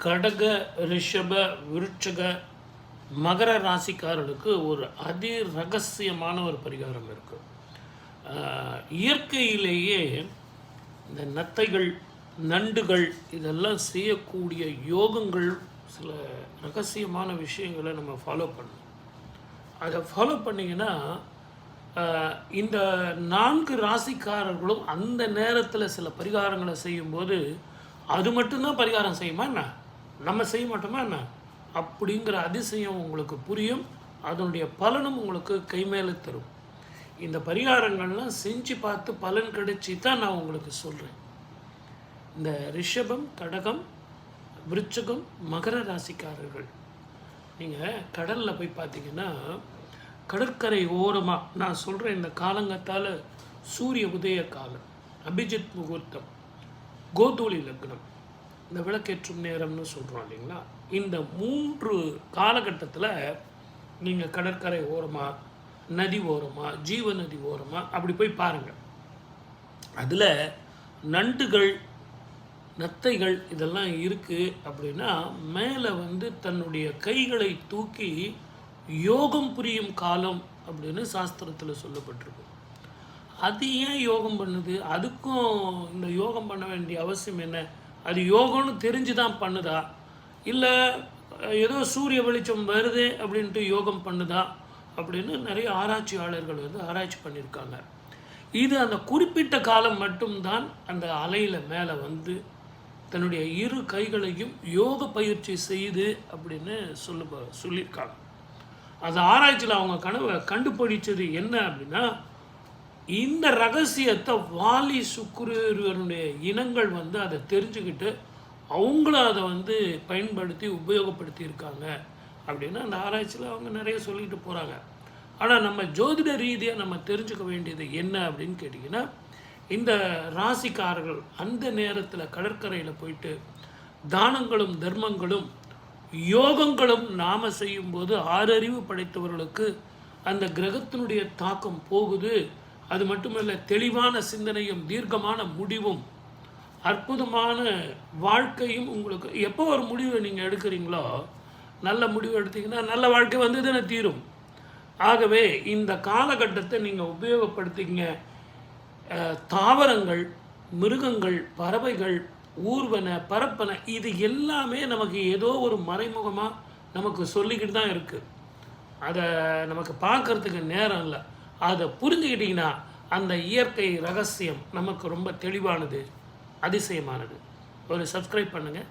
கடக, ரிஷப, விருட்சக, மகர ராசிக்காரர்களுக்கு ஒரு ரகசியமான ஒரு பரிகாரம் இருக்குது. இயற்கையிலேயே இந்த நத்தைகள், நண்டுகள் இதெல்லாம் செய்யக்கூடிய யோகங்கள், சில ரகசியமான விஷயங்களை நம்ம ஃபாலோ பண்ணணும். அதை ஃபாலோ பண்ணிங்கன்னா இந்த 4 ராசிக்காரர்களும் அந்த நேரத்தில் சில பரிகாரங்களை செய்யும்போது அது மட்டும்தான் பரிகாரம் செய்யுமா என்ன, நம்ம செய்ய மாட்டோமா என்ன அப்படிங்கிற அதிசயம் உங்களுக்கு புரியும். அதனுடைய பலனும் உங்களுக்கு கை மேலே தரும். இந்த பரிகாரங்கள்லாம் செஞ்சு பார்த்து பலன் கிடைச்சி தான் நான் உங்களுக்கு சொல்கிறேன். இந்த ரிஷபம், கடகம், விருட்சகம், மகர ராசிக்காரர்கள் நீங்கள் கடலில் போய் பார்த்தீங்கன்னா கடற்கரை ஓரமாக நான் சொல்கிறேன், இந்த காலங்கத்தால் சூரிய உதய காலம், அபிஜித் முகூர்த்தம், கோதூளி லக்னம், இந்த விளக்கேற்றும் நேரம்னு சொல்கிறோம் இல்லைங்களா. இந்த 3 காலகட்டத்தில் நீங்கள் கடற்கரை ஓரமாக, நதி ஓரமாக, ஜீவ நதி ஓரமாக அப்படி போய் பாருங்கள். அதில் நண்டுகள், நத்தைகள் இதெல்லாம் இருக்குது அப்படின்னா மேலே தன்னுடைய கைகளை தூக்கி யோகம் புரியும் காலம் அப்படின்னு சாஸ்திரத்தில் சொல்லப்பட்டிருக்கு. அது ஏன் யோகம் பண்ணுது? அதுக்கும் இந்த யோகம் பண்ண வேண்டிய அவசியம் என்ன? அது யோகம்னு தெரிஞ்சு தான் பண்ணுதா, இல்லை ஏதோ சூரிய வெளிச்சம் வருது அப்படின்ட்டு யோகம் பண்ணுதா அப்படின்னு நிறைய ஆராய்ச்சியாளர்கள் ஆராய்ச்சி பண்ணியிருக்காங்க. இது அந்த குறிப்பிட்ட காலம் மட்டும்தான் அந்த அலையில் மேலே தன்னுடைய 2 கைகளையும் யோக பயிற்சி செய்து அப்படின்னு சொல்லியிருக்காங்க. அது ஆராய்ச்சியில் அவங்க கண்டுபிடிச்சது என்ன அப்படின்னா, இந்த ரகசியத்தை வாலி சுக்கிரனுடைய இனங்கள் அதை தெரிஞ்சுக்கிட்டு அவங்களும் அதை பயன்படுத்தி உபயோகப்படுத்தி இருக்காங்க அப்படின்னு அந்த ஆராய்ச்சியில் அவங்க நிறைய சொல்லிட்டு போகிறாங்க. ஆனால் நம்ம ஜோதிட ரீதியாக நம்ம தெரிஞ்சுக்க வேண்டியது என்ன அப்படின்னு கேட்டிங்கன்னா, இந்த ராசிக்காரர்கள் அந்த நேரத்தில் கடற்கரையில் போயிட்டு தானங்களும் தர்மங்களும் யோகங்களும் நாம் செய்யும்போது 6 அறிவு படைத்தவர்களுக்கு அந்த கிரகத்தினுடைய தாக்கம் போகுது. அது மட்டுமல்ல, தெளிவான சிந்தனையும் தீர்க்கமான முடிவும் அற்புதமான வாழ்க்கையும் உங்களுக்கு எப்போ ஒரு முடிவை நீங்கள் எடுக்கிறீங்களோ, நல்ல முடிவு எடுத்தீங்கன்னா நல்ல வாழ்க்கை தானே தீரும். ஆகவே இந்த காலகட்டத்தை நீங்கள் உபயோகப்படுத்திங்க. தாவரங்கள், மிருகங்கள், பறவைகள், ஊர்வன, பரப்பன இது எல்லாமே நமக்கு ஏதோ ஒரு மறைமுகமாக நமக்கு சொல்லிக்கிட்டு தான் இருக்குது. அதை நமக்கு பார்க்குறதுக்கு நேரம் இல்லை. அதை புரிஞ்சுக்கிட்டிங்கன்னா அந்த இயற்கை ரகசியம் நமக்கு ரொம்ப தெளிவானது, அதிசயமானது. ஒரு சப்ஸ்கிரைப் பண்ணுங்கள்.